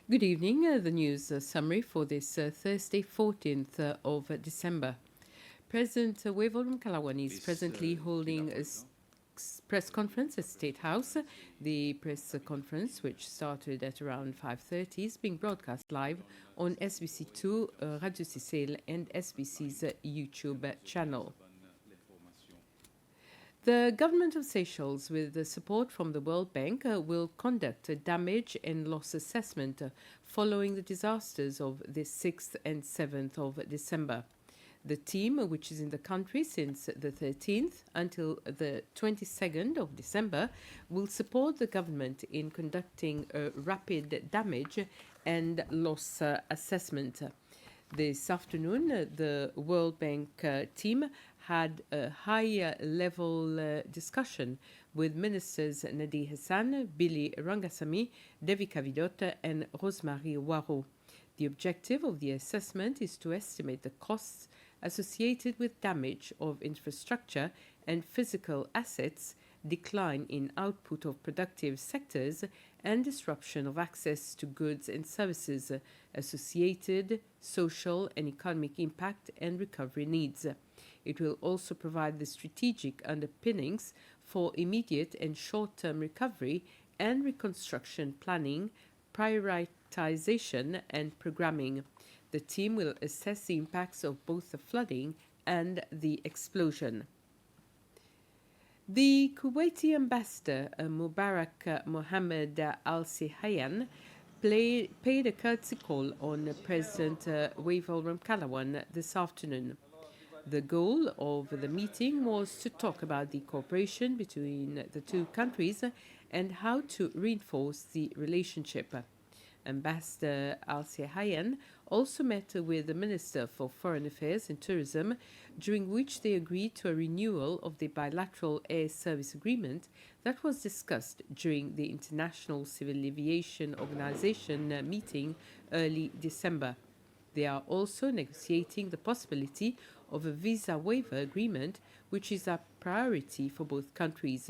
Good evening. The news summary for this Thursday, 14th of December. President Wavol Kalawani is presently holding a press conference at State House. The press conference, which started at around 5:30, is being broadcast live on SBC2, Radio Seychelles, and SBC's YouTube channel. The government of Seychelles, with the support from the World Bank, will conduct a damage and loss assessment following the disasters of the 6th and 7th of December. The team, which is in the country since the 13th until the 22nd of December, will support the government in conducting a rapid damage and loss assessment. This afternoon, the World Bank team had a high-level discussion with Ministers Nadi Hassan, Billy Rangasamy, Devika Vidot, and Rosemary Waro. The objective of the assessment is to estimate the costs associated with damage of infrastructure and physical assets, decline in output of productive sectors, and disruption of access to goods and services, associated social and economic impact and recovery needs. It will also provide the strategic underpinnings for immediate and short-term recovery and reconstruction planning, prioritization, and programming. The team will assess the impacts of both the flooding and the explosion. The Kuwaiti ambassador Mubarak Mohammed Al Sihayan paid a courtesy call on President Wavol Ramkalawan this afternoon. The goal of the meeting was to talk about the cooperation between the two countries and how to reinforce the relationship. Ambassador Al Sihayan also met with the Minister for Foreign Affairs and Tourism, during which they agreed to a renewal of the bilateral air service agreement that was discussed during the International Civil Aviation Organization meeting early December. They are also negotiating the possibility of a visa waiver agreement, which is a priority for both countries.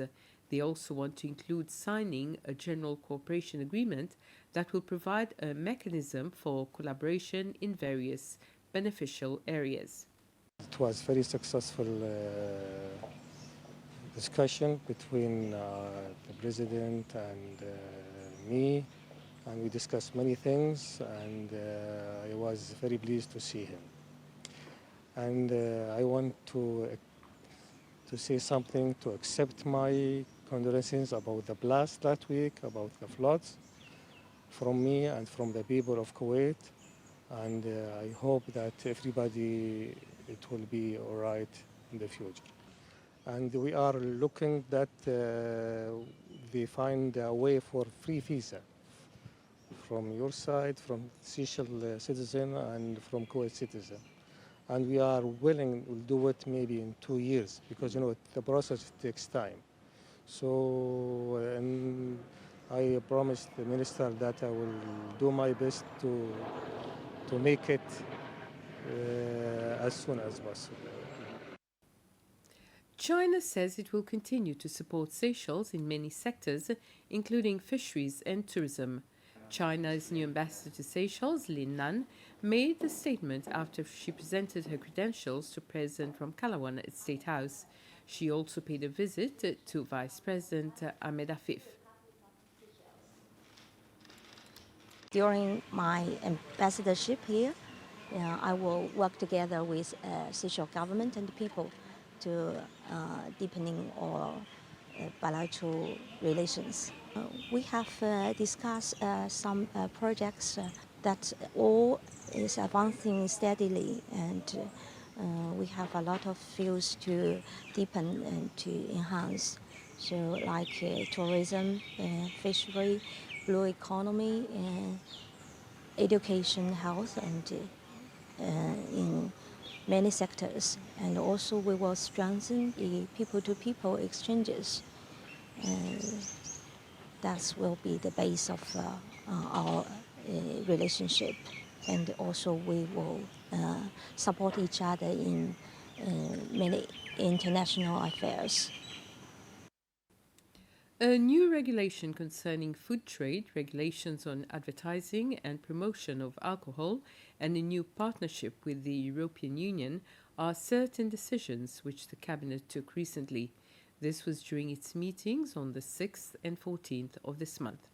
They also want to include signing a general cooperation agreement that will provide a mechanism for collaboration in various beneficial areas. It was very successful discussion between the president and me, and we discussed many things, and I was very pleased to see him. And I want to say something, to accept my condolences about the blast last week, about the floods, from me and from the people of Kuwait. And I hope that everybody, it will be all right in the future. And we are looking that they find a way for free visa from your side, from Seychelles citizen and from Kuwait citizen. And we are willing, we'll do it maybe in 2 years, because the process takes time. So, and I promised the minister that I will do my best to make it as soon as possible. China says it will continue to support Seychelles in many sectors, including fisheries and tourism. China's new ambassador to Seychelles, Lin Nan, made the statement after she presented her credentials to President Ramkalawan at State House. She also paid a visit to Vice President Ahmed Afif. During my ambassadorship here, I will work together with Seychelles government and people to deepening our bilateral relations. We have discussed some projects that all is advancing steadily, and we have a lot of fields to deepen and to enhance. So like tourism, fishery, blue economy, education, health, and in many sectors. And also we will strengthen the people-to-people exchanges. That will be the base of our relationship. And also we will support each other in many international affairs. A new regulation concerning food trade, regulations on advertising and promotion of alcohol, and a new partnership with the European Union are certain decisions which the Cabinet took recently. This was during its meetings on the 6th and 14th of this month.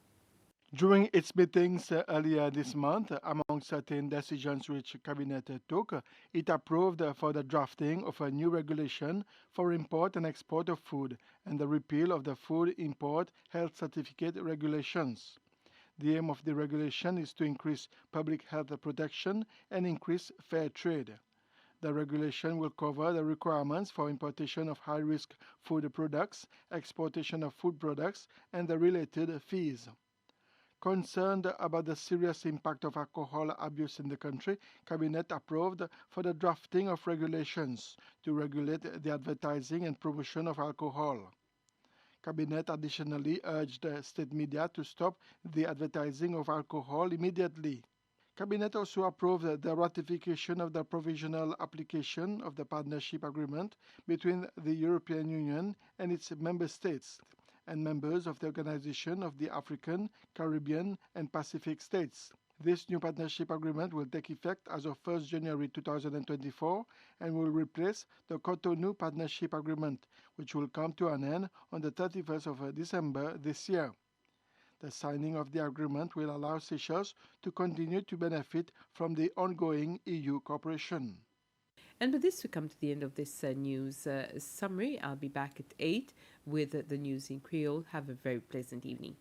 During its meetings earlier this month, among certain decisions which Cabinet took, it approved for the drafting of a new regulation for import and export of food and the repeal of the food import health certificate regulations. The aim of the regulation is to increase public health protection and increase fair trade. The regulation will cover the requirements for importation of high-risk food products, exportation of food products, and the related fees. Concerned about the serious impact of alcohol abuse in the country, Cabinet approved for the drafting of regulations to regulate the advertising and promotion of alcohol. Cabinet additionally urged state media to stop the advertising of alcohol immediately. Cabinet also approved the ratification of the provisional application of the partnership agreement between the European Union and its member states and members of the Organization of the African, Caribbean, and Pacific States. This new partnership agreement will take effect as of 1st January 2024 and will replace the Cotonou Partnership Agreement, which will come to an end on the 31st of December this year. The signing of the agreement will allow Seychelles to continue to benefit from the ongoing EU cooperation. And with this, we come to the end of this news summary. I'll be back at 8 with the news in Creole. Have a very pleasant evening.